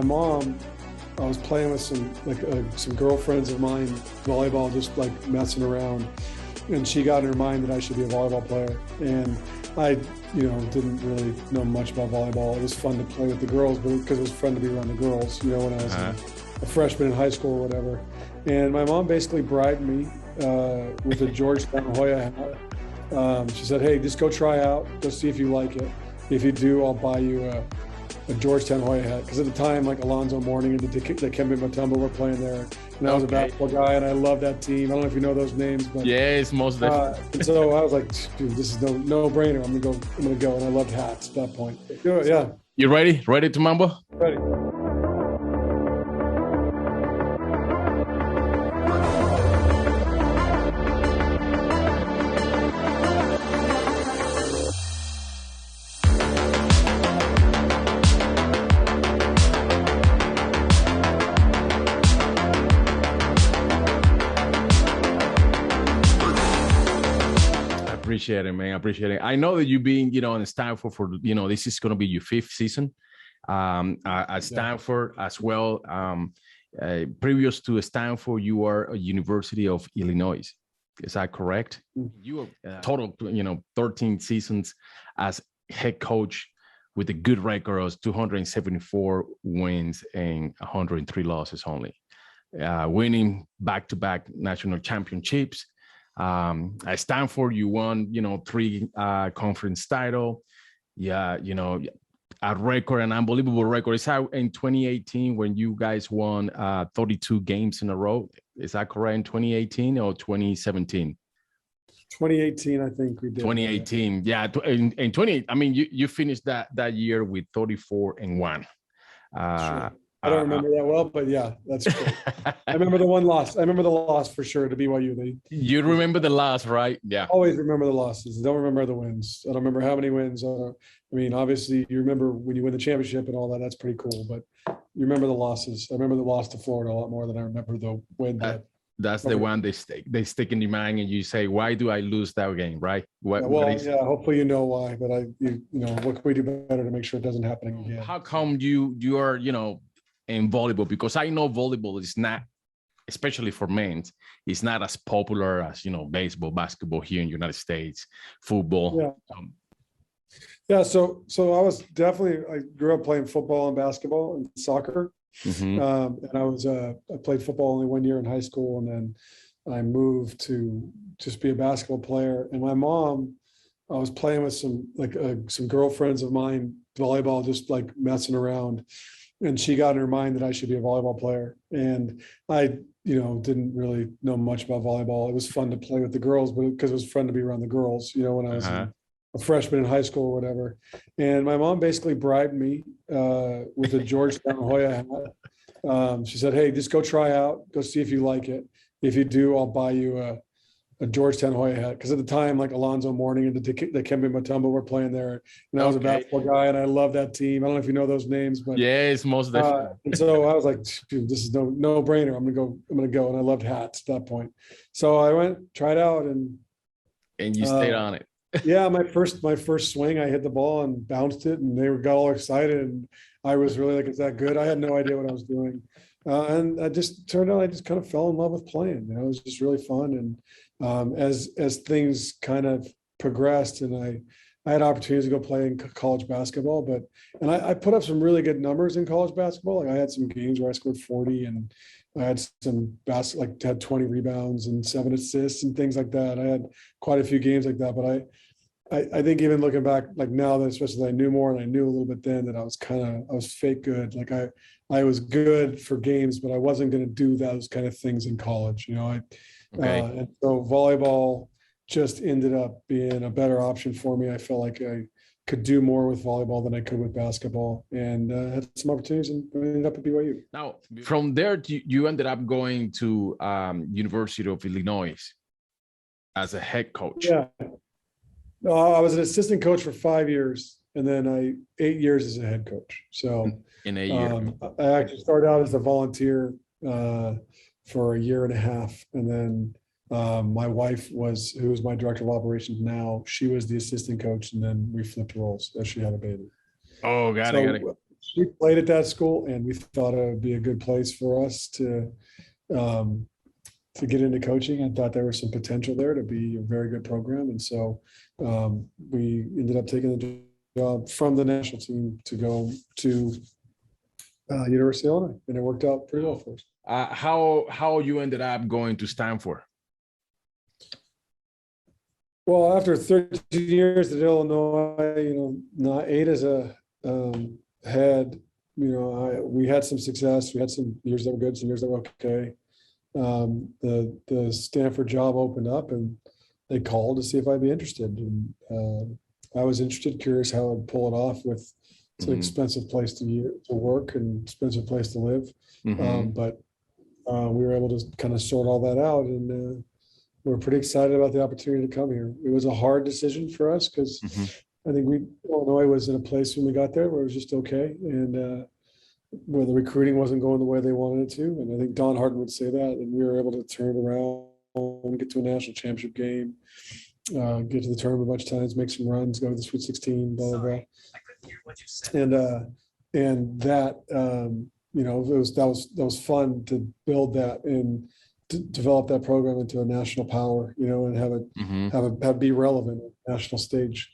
my mom, I was playing with some girlfriends of mine, volleyball, just like messing around. And she got in her mind that I should be a volleyball player. And I, didn't really know much about volleyball. It was fun to play with the girls, but because it was fun to be around the girls, when I was a freshman in high school or whatever. And my mom basically bribed me with a Georgetown Hoya hat. She said, hey, just go try out, go see if you like it. If you do, I'll buy you a Georgetown Hoya hat. Because at the time, like Alonzo Mourning and the Dikembe Mutombo were playing there. And I was a basketball guy, and I loved that team. I don't know if you know those names, but yes, most definitely. And so I was like, dude, this is no brainer. I'm gonna go. And I loved hats at that point. Yeah. You ready? Ready to mambo? Ready. Appreciate it, man. Appreciate it. I know that you've been, in Stanford for, this is going to be your 5th season at Stanford as well. Previous to Stanford, you are a University of Illinois. Is that correct? You are total, 13 seasons as head coach with a good record of 274 wins and 103 losses only, winning back-to-back national championships. At Stanford, you won, 3 conference title. Yeah, a record, an unbelievable record. It's out in 2018 when you guys won 32 games in a row. Is that correct? In 2018 or 2017? 2018, I think we did. 2018, yeah. In 20, I mean, you finished that year with 34-1. Sure. I don't remember that well, but yeah, that's true. I remember the one loss. I remember the loss for sure to BYU. You remember the loss, right? Yeah. Always remember the losses. Don't remember the wins. I don't remember how many wins. Obviously, you remember when you win the championship and all that. That's pretty cool. But you remember the losses. I remember the loss to Florida a lot more than I remember the win. That's the one they stick in your mind, and you say, "Why do I lose that game?" Right? Hopefully you know why. But what can we do better to make sure it doesn't happen again? How come you are in volleyball? Because I know volleyball is not, especially for men, it's not as popular as baseball, basketball here in the United States, football. Yeah. So I grew up playing football and basketball and soccer. Mm-hmm. And I played football only 1 year in high school, and then I moved to just be a basketball player. And my mom, I was playing with some girlfriends of mine, volleyball, just like messing around. And she got in her mind that I should be a volleyball player. And I, didn't really know much about volleyball. It was fun to play with the girls, but because it was fun to be around the girls, when I was a freshman in high school or whatever. And my mom basically bribed me with a Georgetown Hoya hat. She said, hey, just go try out, go see if you like it. If you do, I'll buy you a Georgetown Hoya hat. Because at the time, like Alonzo Mourning and the Dikembe Mutombo were playing there. And I was a basketball guy, and I loved that team. I don't know if you know those names, but yes, most definitely. And so I was like, dude, this is no brainer. I'm gonna go. And I loved hats at that point. So I went, tried out, and you stayed on it. Yeah, my first swing, I hit the ball and bounced it, and they got all excited, and I was really like, "Is that good?" I had no idea what I was doing, and I just turned out I just kind of fell in love with playing. It was just really fun, and as things kind of progressed, and I had opportunities to go play in college basketball, and I put up some really good numbers in college basketball. Like I had some games where I scored 40, and I had some had 20 rebounds and 7 assists and things like that. I had quite a few games like that, but I think even looking back, like now that especially I knew more, and I knew a little bit then, that I was fake good. Like I was good for games, but I wasn't going to do those kind of things in college, and so volleyball just ended up being a better option for me. I felt like I could do more with volleyball than I could with basketball, and had some opportunities, and ended up at BYU. Now, from there, you ended up going to University of Illinois as a head coach. Yeah. No, I was an assistant coach for 5 years, and then 8 years as a head coach. So in a year, I actually started out as a volunteer for a year and a half, and then my wife who was my director of operations now, she was the assistant coach, and then we flipped roles as she had a baby. Oh, got it. we played at that school, and we thought it would be a good place for us um, to get into coaching. I thought there was some potential there to be a very good program, and so we ended up taking the job from the national team to go to University of Illinois, and it worked out pretty well for us. How you ended up going to Stanford? Well, after 13 years at Illinois, not eight as a head, we had some success. We had some years that were good, some years that were okay. The Stanford job opened up, and they called to see if I'd be interested. And I was interested, curious how I'd pull it off with it's an expensive place to work and expensive place to live. But we were able to kind of sort all that out, and we're pretty excited about the opportunity to come here. It was a hard decision for us because I think Illinois was in a place when we got there where it was just okay, and where the recruiting wasn't going the way they wanted it to. And I think Don Harden would say that, and we were able to turn it around and get to a national championship game, get to the tournament a bunch of times, make some runs, go to the Sweet 16, blah, blah, blah. And that, that was fun to build that and to develop that program into a national power, and have it be relevant on the national stage.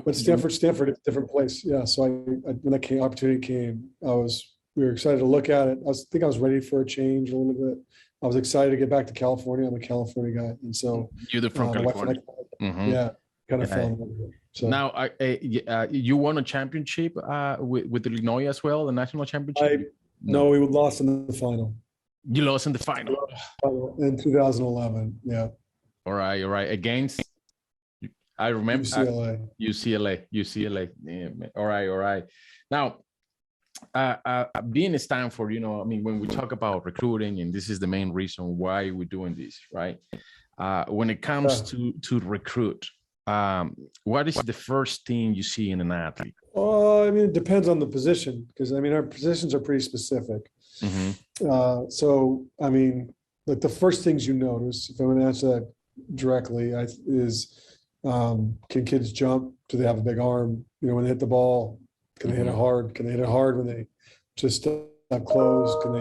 But Stanford, it's a different place. Yeah. So when that opportunity came, we were excited to look at it. I think I was ready for a change a little bit. I was excited to get back to California. I'm a California guy, and so you're from California. Yeah, kind of fell in love with it. So now, you won a championship with Illinois as well, the national championship. No, we lost in the final. You lost in the final in 2011. Yeah. All right. Against, I remember UCLA. Yeah. All right. Now, being in Stanford, when we talk about recruiting, and this is the main reason why we're doing this, right? When it comes to recruit, what is the first thing you see in an athlete? It depends on the position, because our positions are pretty specific. So like the first things you notice, if I'm going to answer that directly, is can kids jump? Do they have a big arm? When they hit the ball, can they hit it hard? Can they hit it hard when they just step close? Can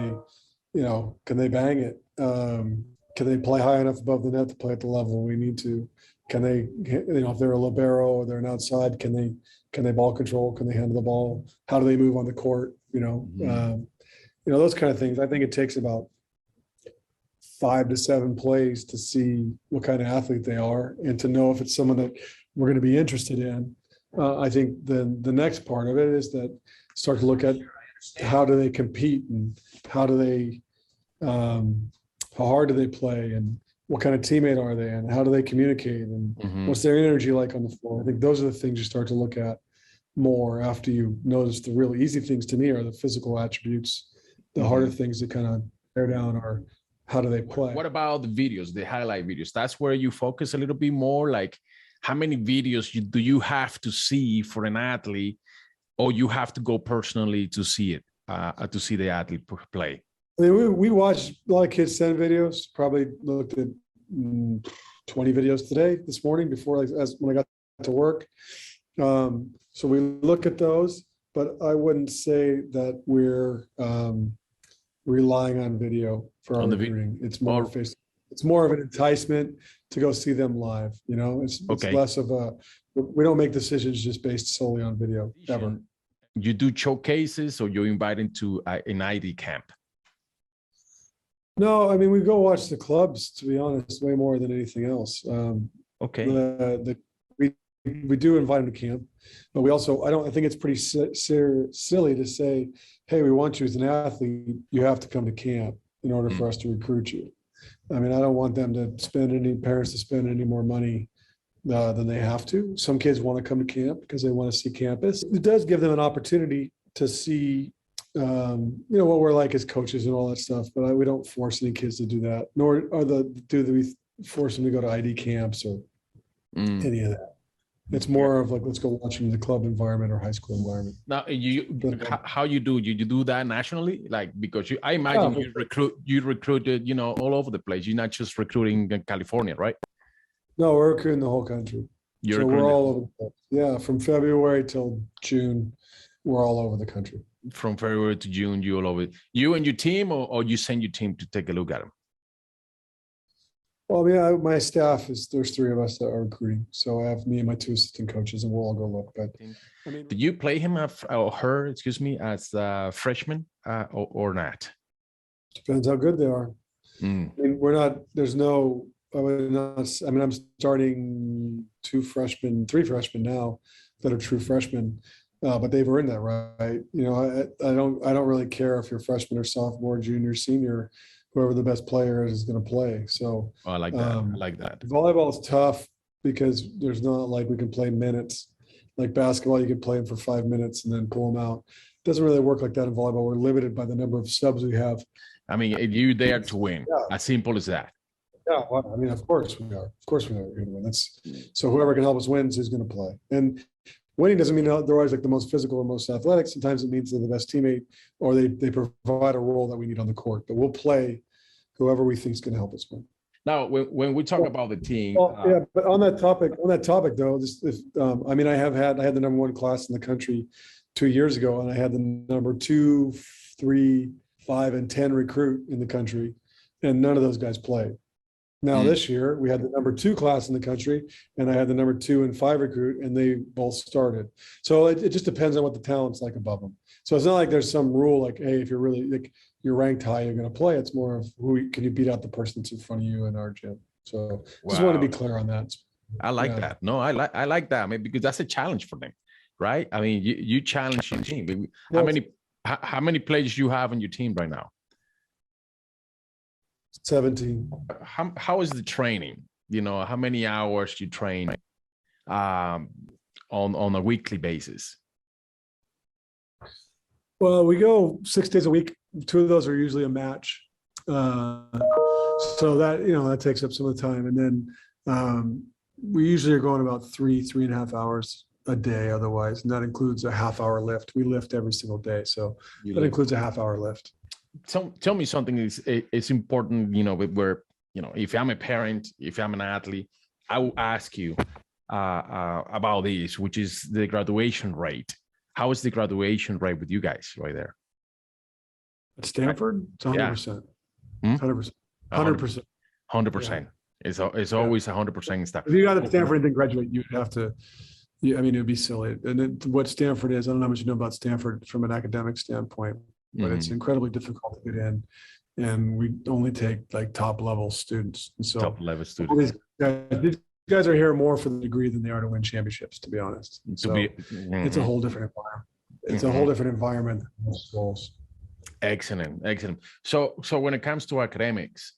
they bang it? Can they play high enough above the net to play at the level we need to? Can they, if they're a libero or they're an outside, can they ball control? Can they handle the ball? How do they move on the court? Those kind of things. I think it takes about 5 to 7 plays to see what kind of athlete they are and to know if it's someone that we're going to be interested in. I think then the next part of it is that start to look at how do they compete and how hard do they play and what kind of teammate are they and how do they communicate and what's their energy like on the floor. I think those are the things you start to look at more after you notice. The really easy things to me are the physical attributes. The harder things to kind of tear down are how do they play. What about the videos, the highlight videos? That's where you focus a little bit more, like how many videos do you have to see for an athlete, or you have to go personally to see it, to see the athlete play? We watched a lot of kids send videos, probably looked at 20 videos this morning before when I got to work. So we look at those, but I wouldn't say that we're relying on video for our recruiting. It's more of an enticement to go see them live. It's less of we don't make decisions just based solely on video ever. You do showcases, or you invite into an ID camp? No, we go watch the clubs, to be honest, way more than anything else. We do invite them to camp, but we also, I think it's pretty silly to say, hey, we want you as an athlete, you have to come to camp in order for us to recruit you. I don't want them parents to spend any more money than they have to. Some kids want to come to camp because they want to see campus. It does give them an opportunity to see what we're like as coaches and all that stuff, but we don't force any kids to do that, nor we force them to go to ID camps or any of that. It's more of like, let's go watch them in the club environment or high school environment. Now, how you do that nationally? Like, because I imagine you recruited, all over the place. You're not just recruiting in California, right? No, we're recruiting the whole country. We're all over the place. Yeah, from February till June, we're all over the country. from February to June, you all over it. You and your team, or you send your team to take a look at them? Well, yeah, my staff there's three of us that are recruiting. So I have me and my two assistant coaches, and we'll all go look. But I mean, did you play him or her, excuse me, as a freshman or not? Depends how good they are. Mm. I mean, I'm starting three freshmen now that are true freshmen, but they've earned that right. You know, I don't really care if you're freshman or sophomore, junior, senior. Whoever the best player is going to play. So I like that. I like that. Volleyball is tough because there's not like we can play minutes. Like basketball, you can play them for 5 minutes and then pull them out. It doesn't really work like that in volleyball. We're limited by the number of subs we have. I mean, you there to win. Yeah. As simple as that. Yeah, well, I mean, of course we are. Of course we are going to win. So whoever can help us win is going to play. And winning doesn't mean they're always like the most physical or most athletic. Sometimes it means they're the best teammate, or they provide a role that we need on the court. But we'll play whoever we think is going to help us win. Now, when we talk about the team, yeah. But on that topic though, I mean, I had the number one class in the country 2 years ago, and I had the number 2, 3, 5, and 10 recruit in the country, and none of those guys played. Now this year we had the number 2 class in the country, and I had the number 2 and 5 recruit, and they both started. So it just depends on what the talent's like above them. So it's not like there's some rule like, hey, if you're really like you're ranked high, you're going to play. It's more of can you beat out the person that's in front of you in our gym. So just want to be clear on that. I like that. No, I like that. I mean, because that's a challenge for them, right? I mean, you challenge your team. How many players you have on your team right now? 17. How is the training? You know, how many hours you train on a weekly basis? Well, we go 6 days a week. 2 of those are usually a match. So that takes up some of the time. And then we usually are going about 3.5 hours a day otherwise. And that includes a half-hour lift. We lift every single day. So that includes a half-hour lift. Tell me something is important, you know, where, you know, if I'm a parent, if I'm an athlete, I will ask you about this, which is the graduation rate. How is the graduation rate with you guys right there? At Stanford, it's 100%. 100%. 100%. 100%. It's always 100% stuff. If you got at Stanford and didn't graduate, you'd have to. I mean, it would be silly. And what Stanford is, I don't know how much you know about Stanford from an academic standpoint, but it's incredibly difficult to get in, and we only take like top level students. And so top level students. These guys are here more for the degree than they are to win championships, to be honest. So it's a whole different environment. It's a whole different environment than most schools. Excellent. So when it comes to academics,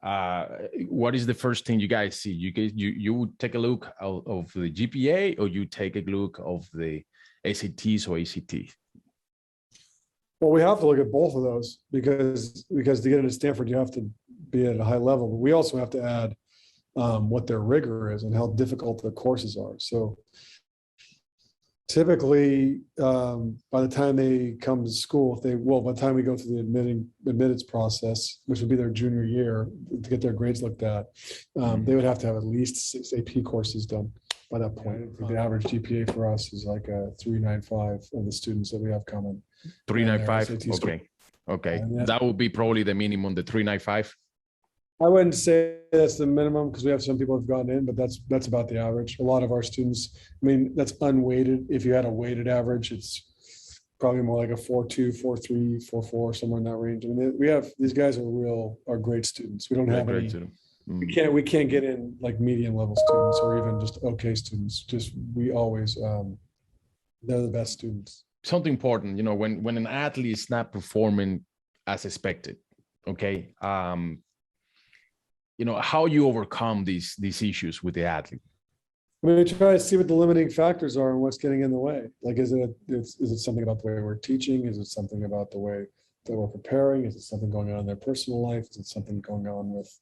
what is the first thing you guys see? You would take a look of the GPA, or you take a look of the SATs or ACTs? Well, we have to look at both of those because to get into Stanford, you have to be at a high level. But we also have to add what their rigor is and how difficult the courses are. So typically, by the time they come to school, by the time we go through the admittance process, which would be their junior year, to get their grades looked at, they would have to have at least 6 AP courses done by that point. The average GPA for us is like a 3.95 of the students that we have coming. 3.95. Okay. That would be probably the minimum, the 3.95. I wouldn't say that's the minimum because we have some people who've gotten in, but that's about the average. A lot of our students, I mean, that's unweighted. If you had a weighted average, it's probably more like a 4.2, 4.3, 4.4, somewhere in that range. I mean, we have these guys are great students. We don't have any. We can't get in like medium level students or even just okay students. We always they're the best students. Something important, you know, when an athlete is not performing as expected, okay. You know, how you overcome these issues with the athlete? I mean, try to see what the limiting factors are and what's getting in the way. Like, is it something about the way we're teaching? Is it something about the way that we're preparing? Is it something going on in their personal life? Is it something going on with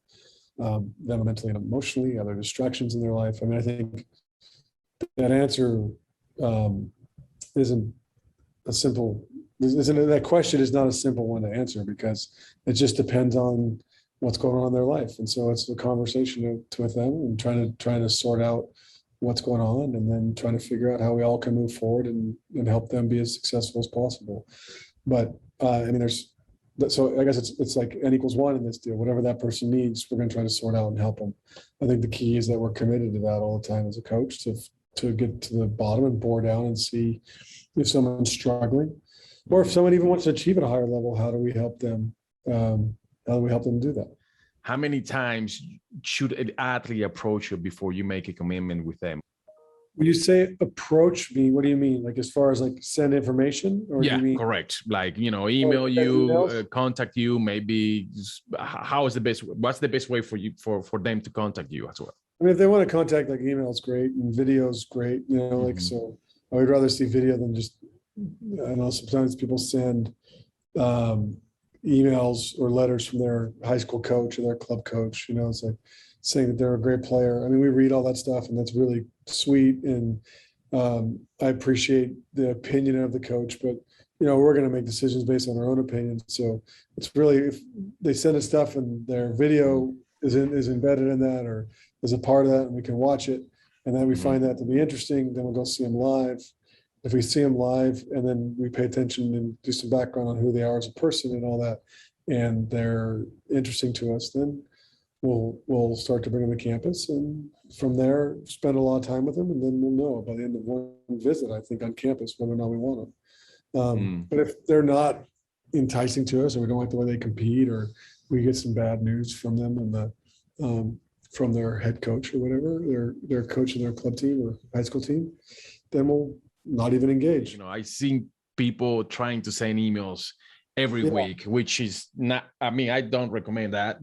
them mentally and emotionally? Are there distractions in their life? I mean, I think that answer isn't a simple. That question is not a simple one to answer because it just depends on what's going on in their life. And so it's a conversation with them and trying to sort out what's going on and then trying to figure out how we all can move forward and help them be as successful as possible. But I mean, so I guess it's like n equals one in this deal. Whatever that person needs, we're going to try to sort out and help them. I think the key is that we're committed to that all the time as a coach to get to the bottom and bore down and see if someone's struggling, or if someone even wants to achieve at a higher level. How do we help them? How do we help them do that? How many times should an athlete approach you before you make a commitment with them? When you say approach me, what do you mean? Like as far as like send information, or do Yeah, you mean correct. Like, email you, contact you, maybe. How is the best? What's the best way for you for them to contact you as well? I mean, if they want to contact, like email is great and video is great, like, so I would rather see video than just, I know sometimes people send emails or letters from their high school coach or their club coach, it's like saying that they're a great player. I mean, we read all that stuff and that's really sweet. And I appreciate the opinion of the coach, but we're going to make decisions based on our own opinions. So it's really, if they send us stuff and their video is embedded in that or is a part of that and we can watch it, and then we find that to be interesting, then we'll go see them live. If we see them live and then we pay attention and do some background on who they are as a person and all that, and they're interesting to us, then we'll start to bring them to campus, and from there spend a lot of time with them, and then we'll know by the end of one visit, I think, on campus whether or not we want them. But if they're not enticing to us, or we don't like the way they compete, or we get some bad news from them and from their head coach or whatever, their coach of their club team or high school team, then we'll not even engage. I've seen people trying to send emails every week, which is not, I mean, I don't recommend that,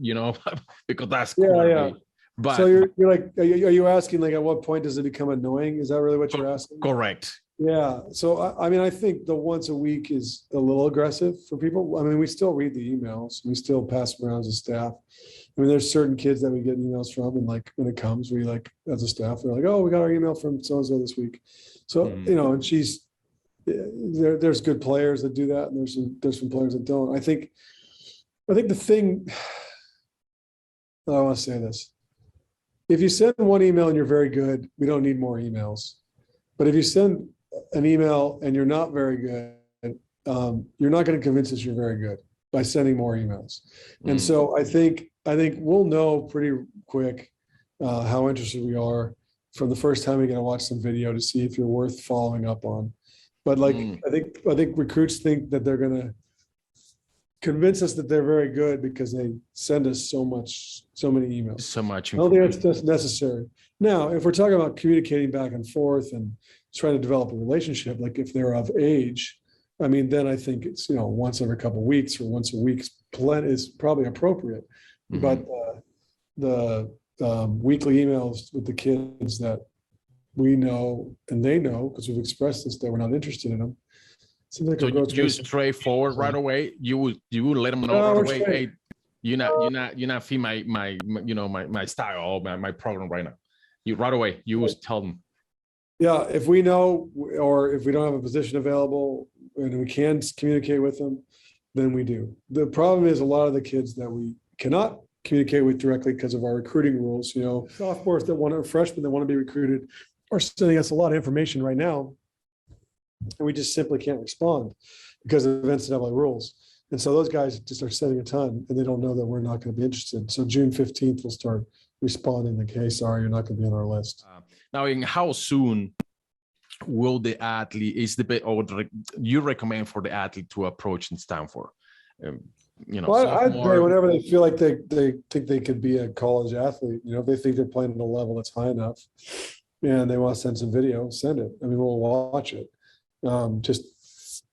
because that's quarterly. But so you're like, are you asking like at what point does it become annoying? Is that really what you're asking? Correct. Yeah. So I mean, I think the once a week is a little aggressive for people. I mean, we still read the emails, we still pass them around as a staff. I mean, there's certain kids that we get emails from, and like when it comes, we like as a staff, they're like, oh, we got our email from so and so this week. So and there's good players that do that, and there's some players that don't. I think the thing, I want to say this: if you send one email and you're very good, we don't need more emails. But if you send an email and you're not very good, you're not going to convince us you're very good by sending more emails. And so I think we'll know pretty quick how interested we are from the first time we get to watch some video to see if you're worth following up on. But like, I think recruits think that they're going to convince us that they're very good because they send us so many emails. So much. I don't think that's just necessary. Now, if we're talking about communicating back and forth and trying to develop a relationship, like if they're of age, I mean, then I think it's, once every couple of weeks or once a week is probably appropriate. But the weekly emails with the kids that we know and they know, because we've expressed this, that we're not interested in them. Like so you straightforward right away. You would let them know right away. Hey, you're not fit my style or my program right now. You right away. You would tell them. Yeah, if we know, or if we don't have a position available and we can communicate with them, then we do. The problem is a lot of the kids that we cannot communicate with directly because of our recruiting rules. Sophomores freshmen that want to be recruited are sending us a lot of information right now, and we just simply can't respond because of NCAA rules. And so those guys just are sending a ton, and they don't know that we're not going to be interested. So June 15th, we'll start responding like, hey, sorry, you're not going to be on our list. Now, in how soon will the athlete, you recommend for the athlete to approach in Stanford? I'd say whenever they feel like they think they could be a college athlete, if they think they're playing at a level that's high enough and they want to send some video, send it. I mean, we'll watch it. And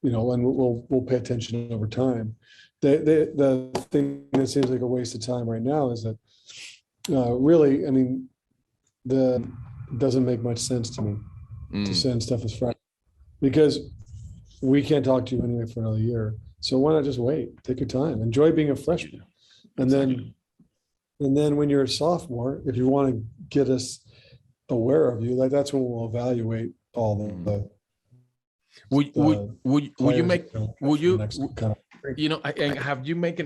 we'll pay attention over time. The thing that seems like a waste of time right now is that really, I mean, doesn't make much sense to me to send stuff as fresh, because we can't talk to you anyway for another year. So why not just wait? Take your time, enjoy being a freshman, and then when you're a sophomore, if you want to get us aware of you, like that's when we'll evaluate all the. Would you make and have you make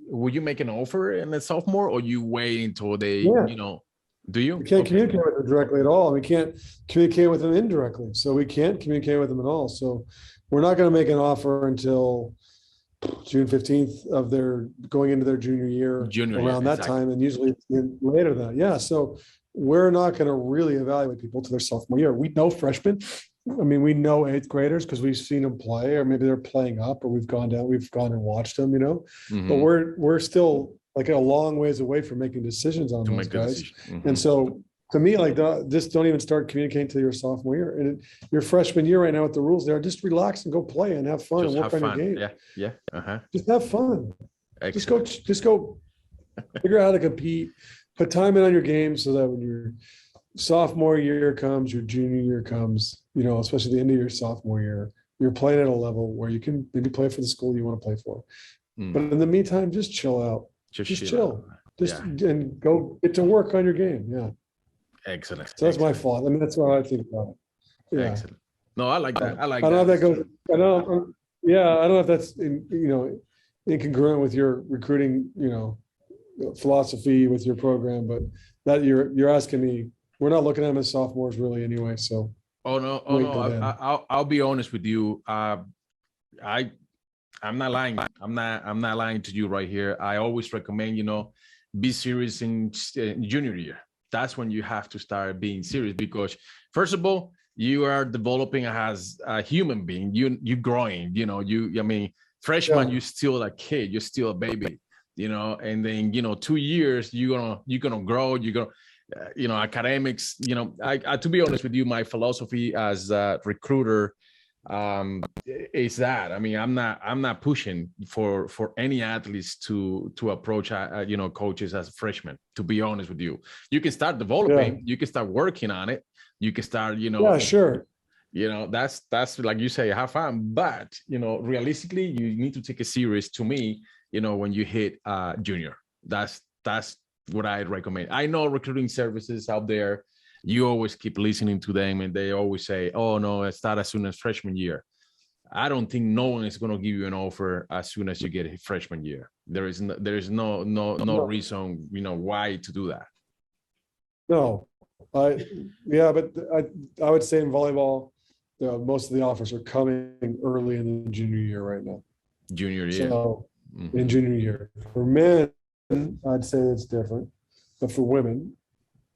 would you make an offer in the sophomore, or you wait until they Do you? We can't Okay. communicate with them directly at all. We can't communicate with them indirectly. So we can't communicate with them at all. So we're not going to make an offer until June 15th of their going into their junior year, Junior, yeah, around that exactly. time, and usually later than that. Yeah. So we're not going to really evaluate people to their sophomore year. We know freshmen. I mean, we know eighth graders because we've seen them play, or maybe they're playing up, or we've gone and watched them, but Mhm. we're still like a long ways away from making decisions on To those make a guys. decision. And Mhm. so to me, like, just don't even start communicating to your sophomore year. And your freshman year right now with the rules there, just relax and go play and have fun and Just work have on your fun. game. Yeah, yeah. Just have fun. Excellent. Just go figure out how to compete, put time in on your game so that when your sophomore year comes, your junior year comes, especially the end of your sophomore year, you're playing at a level where you can maybe play for the school you want to play for. But Mm. in the meantime, just chill out. Just Just chill out. chill. Just Yeah. and go get to work on your game. Yeah. Excellent. So that's my Excellent. fault. I mean, that's what I think about it. Yeah. Excellent. No, I like that. I I like don't know if that. that goes, I don't, yeah, I don't know if that's, incongruent with your recruiting, philosophy with your program, but that you're asking me, we're not looking at them as sophomores really anyway. So Oh no, oh wait no. till then. I'll be honest with you. I I'm not lying. I'm not lying to you right here. I always recommend, be serious in junior year. That's when you have to start being serious because first of all, you are developing as a human being. You growing. I mean, freshman, Yeah, you're still a kid. You're still a baby. And then 2 years you're gonna grow. You're gonna academics. To be honest with you, my philosophy as a recruiter is that I'm not pushing for any athletes to approach coaches as a freshman. To be honest with you, you can start yeah, developing, you can start working on it, you can start yeah, sure. that's like you say, have fun, but realistically you need to take it serious. To me, when you hit junior, that's what I recommend. I know recruiting services out there, you always keep listening to them and they always say, oh no, it start as soon as freshman year. I don't think no one is going to give you an offer as soon as you get a freshman year. There is no No, reason why to do that. no, yeah, but I would say in volleyball, most of the offers are coming early in the junior year right now. Junior year. So in Mhm. junior year, for men, I'd say it's different, but for women,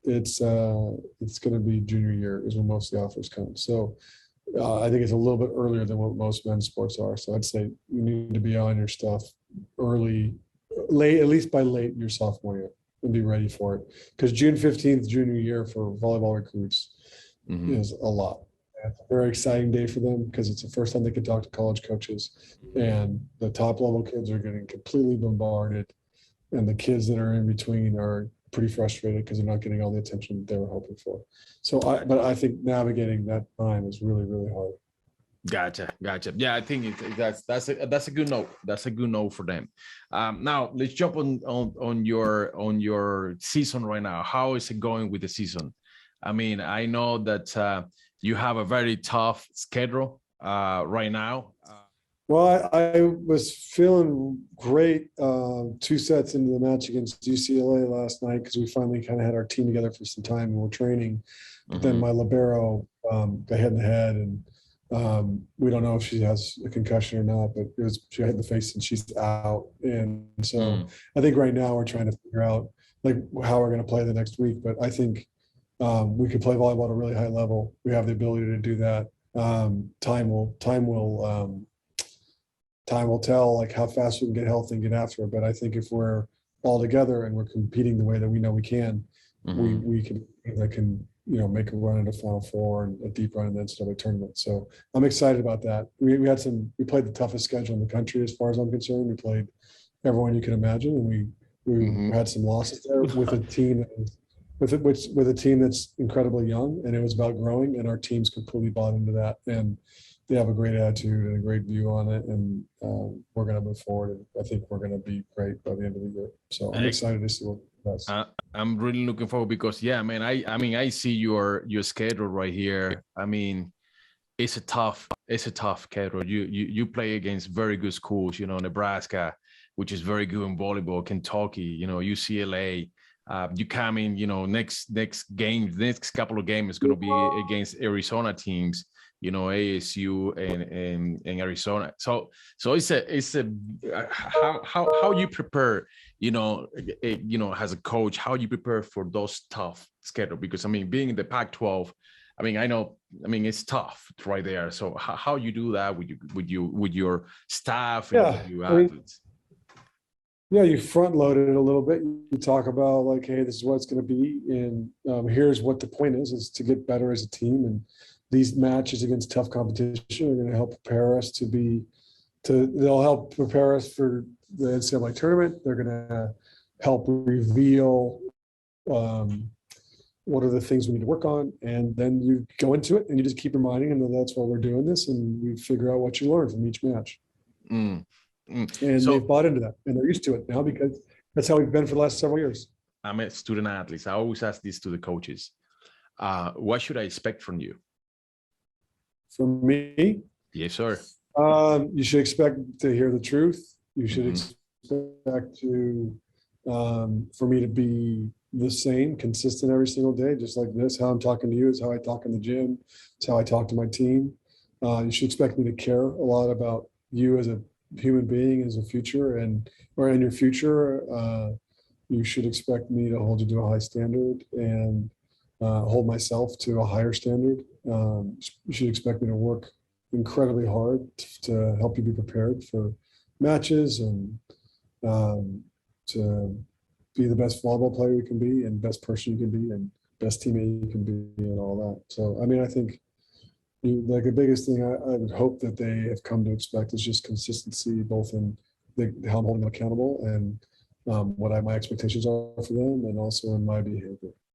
it's going to be junior year is when most of the offers come. So I think it's a little bit earlier than what most men's sports are. So I'd say you need to be on your stuff late, at least by late your sophomore year, and be ready for it. Because June 15th, junior year for volleyball recruits Mhm. is a lot. It's a very exciting day for them because it's the first time they can talk to college coaches, and the top level kids are getting completely bombarded, and the kids that are in between are pretty frustrated because they're not getting all the attention that they were hoping for. But I think navigating that time is really, really hard. Gotcha. Yeah, I think that's a good note. That's a good note for them. Now let's jump on your season right now. How is it going with the season? I mean, I know that you have a very tough schedule right now. Well, I was feeling great 2 sets into the match against UCLA last night because we finally kind of had our team together for some time and we're training. But then Mhm. my libero got hit in the head, and we don't know if she has a concussion or not, but she hit the face and she's out. And so Mm. I think right now we're trying to figure out like how we're going to play the next week. But I think we could play volleyball at a really high level. We have the ability to do that. Time will tell like how fast we can get healthy and get after it. But I think if we're all together and we're competing the way that we know we can, Mhm. we can make a run into Final Four and a deep run in the NCAA tournament. So I'm excited about that. We played the toughest schedule in the country as far as I'm concerned. We played everyone you can imagine, and we Mhm. had some losses there with a team with a team that's incredibly young, and it was about growing, and our team's completely bought into that, and they have a great attitude and a great view on it, and we're going to move forward, and I think we're going to be great by the end of the year. So I'm excited to see what does. I'm really looking forward because yeah, man, I see your schedule right here. I mean, it's a tough schedule. You play against very good schools, Nebraska, which is very good in volleyball, Kentucky, UCLA, You come in, next game, next couple of games is going to be against Arizona teams, ASU and Arizona. So it's a how you prepare, as a coach, how you prepare for those tough schedule, because being in the Pac-12, it's tough right there. So how you do that with your staff and with your athletes? Yeah, you front load it a little bit. You talk about like, hey, this is what it's going to be, and here's what the point is to get better as a team. And these matches against tough competition are going to help prepare us they'll help prepare us for the NCAA tournament. They're going to help reveal what are the things we need to work on, and then you go into it and you just keep reminding them that that's why we're doing this, and we figure out what you learn from each match. And they've bought into that, and they're used to it now because that's how we've been for the last several years. I'm a student athlete. I always ask this to the coaches. What should I expect from you? From me? Yes, sir. You should expect to hear the truth. You should expect for me to be the same, consistent every single day, just like this. How I'm talking to you is how I talk in the gym. It's how I talk to my team. You should expect me to care a lot about you as a human being, as a future, or in your future. You should expect me to hold you to a high standard and hold myself to a higher standard. You should expect me to work incredibly hard to help you be prepared for matches and to be the best volleyball player you can be, and best person you can be, and best teammate you can be, and all that. So, I think like the biggest thing I would hope that they have come to expect is just consistency, both in how I'm holding them accountable and what my expectations are for them, and also in my behavior.